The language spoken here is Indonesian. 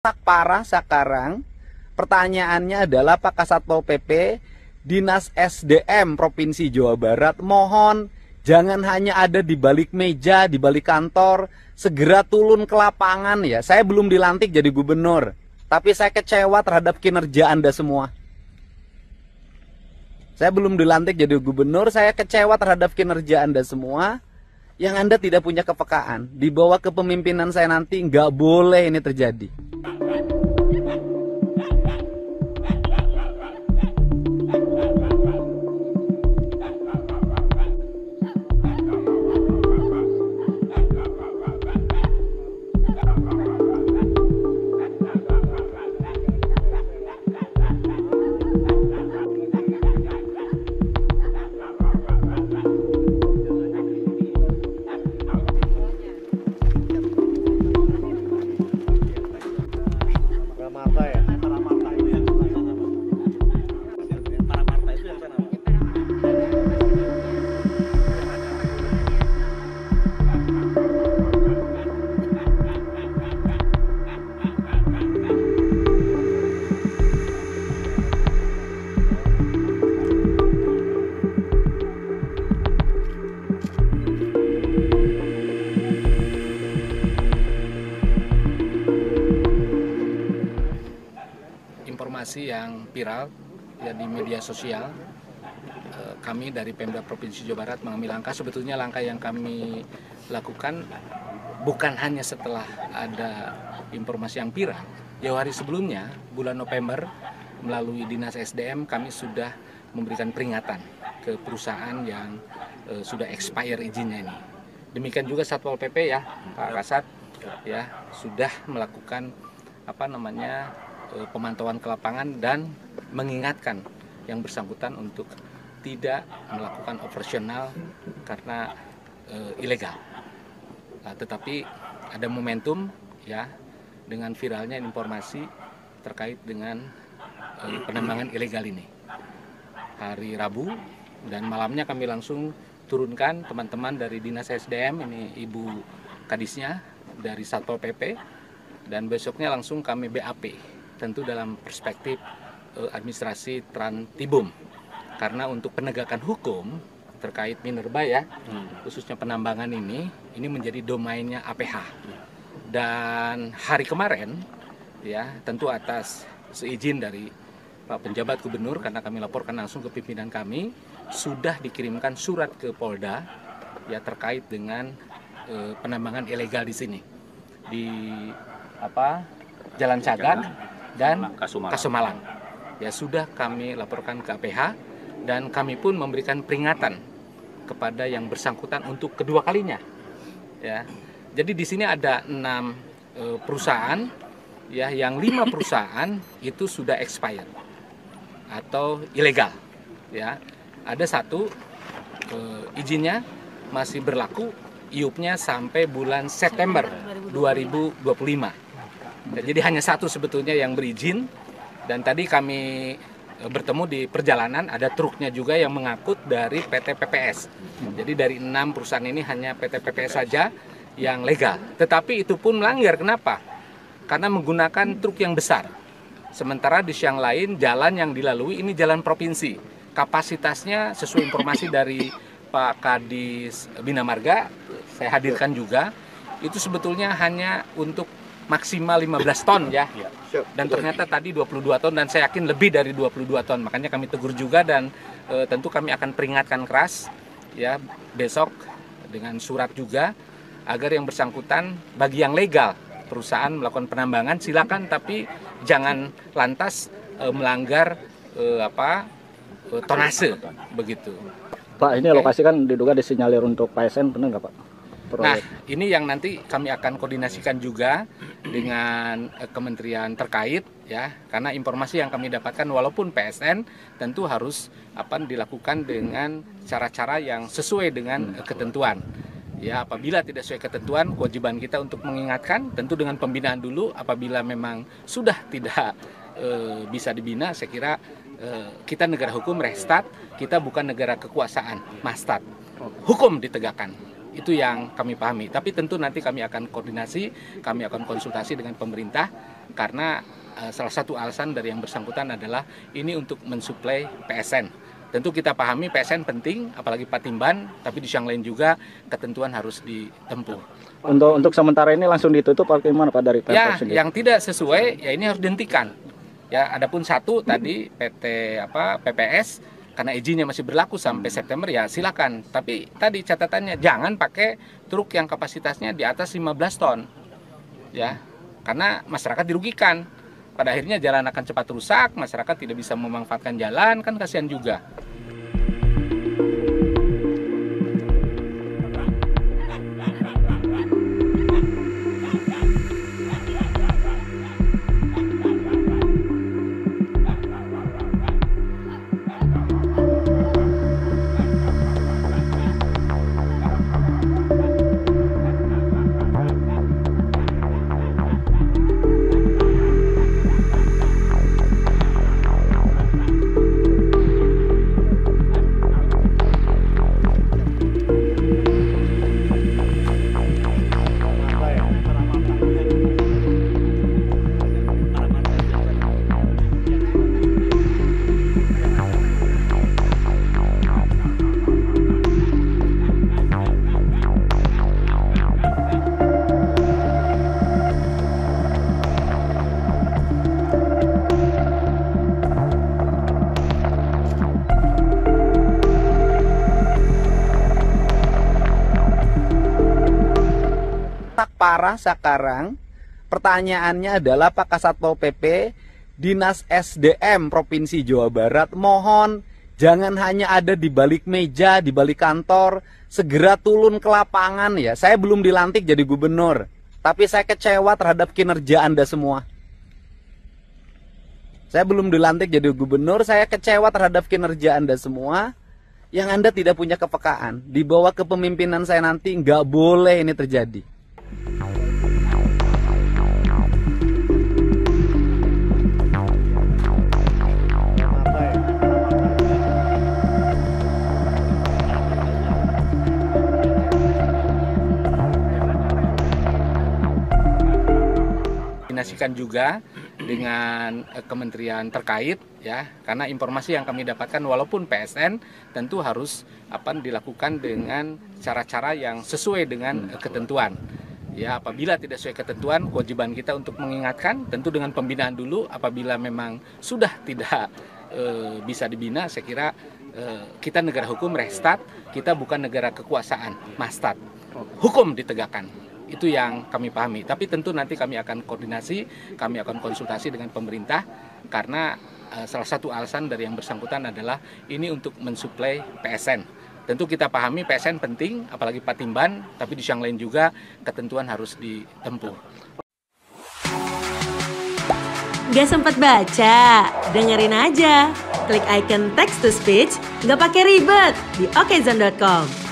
parah sekarang. Pertanyaannya adalah Pak Kasatpol PP, Dinas SDM Provinsi Jawa Barat, mohon jangan hanya ada di balik meja, di balik kantor, segera turun ke lapangan ya. Saya belum dilantik jadi gubernur, tapi saya kecewa terhadap kinerja Anda semua. Saya belum dilantik jadi gubernur, saya kecewa terhadap kinerja Anda semua. Yang Anda tidak punya kepekaan. Di bawah kepemimpinan saya nanti nggak boleh ini terjadi. Informasi yang viral ya di media sosial, kami dari Pemda Provinsi Jawa Barat mengambil langkah. Sebetulnya langkah yang kami lakukan bukan hanya setelah ada informasi yang viral. Jauh hari sebelumnya, bulan November, melalui Dinas SDM kami sudah memberikan peringatan ke perusahaan yang sudah expire izinnya ini. Demikian juga Satpol PP ya, Pak Kasat ya sudah melakukan pemantauan ke lapangan dan mengingatkan yang bersangkutan untuk tidak melakukan operasional karena ilegal. Nah, tetapi ada momentum ya dengan viralnya informasi terkait dengan penambangan ilegal ini. Hari Rabu dan malamnya kami langsung turunkan teman-teman dari Dinas SDM, ini Ibu Kadisnya dari Satpol PP, dan besoknya langsung kami BAP. Tentu dalam perspektif administrasi Trantibum, karena untuk penegakan hukum terkait minerba ya, khususnya penambangan ini menjadi domainnya APH. Dan hari kemarin ya tentu atas seizin dari Pak Penjabat Gubernur, karena kami laporkan langsung ke pimpinan kami, sudah dikirimkan surat ke Polda ya terkait dengan penambangan ilegal di sini di Jalan Cagak dan Kasumalang. Ya sudah kami laporkan ke APH dan kami pun memberikan peringatan kepada yang bersangkutan untuk kedua kalinya. Ya. Jadi di sini ada 6 perusahaan ya, yang 5 perusahaan itu sudah expired atau ilegal. Ya. Ada 1 izinnya masih berlaku, IUP-nya sampai bulan September 2025. Jadi hanya 1 sebetulnya yang berizin, dan tadi kami bertemu di perjalanan ada truknya juga yang mengangkut dari PT PPS. Jadi dari 6 perusahaan ini hanya PT PPS saja yang legal. Tetapi itu pun melanggar. Kenapa? Karena menggunakan truk yang besar. Sementara di yang lain jalan yang dilalui ini jalan provinsi. Kapasitasnya sesuai informasi dari Pak Kadis Bina Marga, saya hadirkan juga, itu sebetulnya hanya untuk maksimal 15 ton ya, dan ternyata tadi 22 ton, dan saya yakin lebih dari 22 ton. Makanya kami tegur juga, dan tentu kami akan peringatkan keras ya besok dengan surat juga, agar yang bersangkutan bagi yang legal perusahaan melakukan penambangan silakan, tapi jangan lantas melanggar tonase begitu. Pak, ini lokasi kan diduga disinyalir untuk PSN, benar nggak Pak? Nah, ini yang nanti kami akan koordinasikan juga dengan kementerian terkait ya, karena informasi yang kami dapatkan walaupun PSN tentu harus dilakukan dengan cara-cara yang sesuai dengan ketentuan. Ya, apabila tidak sesuai ketentuan, kewajiban kita untuk mengingatkan, tentu dengan pembinaan dulu. Apabila memang sudah tidak bisa dibina, saya kira kita negara hukum, Restat, kita bukan negara kekuasaan, Mastat. Hukum ditegakkan. Itu yang kami pahami. Tapi tentu nanti kami akan koordinasi, kami akan konsultasi dengan pemerintah karena salah satu alasan dari yang bersangkutan adalah ini untuk mensuplai PSN. Tentu kita pahami PSN penting, apalagi Patimban, tapi di yang lain juga ketentuan harus ditempuh. Untuk sementara ini langsung ditutup atau gimana Pak dari Ya, Pemprov sendiri? yang tidak sesuai ya ini harus dihentikan. Ya, adapun satu tadi PPS karena izinnya masih berlaku sampai September ya silakan. Tapi tadi catatannya jangan pakai truk yang kapasitasnya di atas 15 ton. Ya, karena masyarakat dirugikan. Pada akhirnya jalan akan cepat rusak, masyarakat tidak bisa memanfaatkan jalan, kan kasihan juga. Parah sekarang, pertanyaannya adalah Pak Kasatpol PP, Dinas SDM Provinsi Jawa Barat, mohon jangan hanya ada di balik meja, di balik kantor, segera turun ke lapangan ya. Saya belum dilantik jadi gubernur, tapi saya kecewa terhadap kinerja Anda semua. Saya belum dilantik jadi gubernur, saya kecewa terhadap kinerja Anda semua. Yang Anda tidak punya kepekaan, di bawah kepemimpinan saya nanti nggak boleh ini terjadi. Koordinasikan juga dengan kementerian terkait ya, karena informasi yang kami dapatkan walaupun PSN tentu harus dilakukan dengan cara-cara yang sesuai dengan ketentuan. Ya, apabila tidak sesuai ketentuan, kewajiban kita untuk mengingatkan tentu dengan pembinaan dulu. Apabila memang sudah tidak bisa dibina, saya kira kita negara hukum, Restat, kita bukan negara kekuasaan, Mastat. Hukum ditegakkan. Itu yang kami pahami. Tapi tentu nanti kami akan koordinasi, kami akan konsultasi dengan pemerintah karena salah satu alasan dari yang bersangkutan adalah ini untuk mensuplai PSN. Tentu kita pahami PSN penting, apalagi Patimban, tapi di yang lain juga ketentuan harus ditempuh. Gak sempat baca? Dengerin aja. Klik icon text to speech, gak pakai ribet di okezone.com.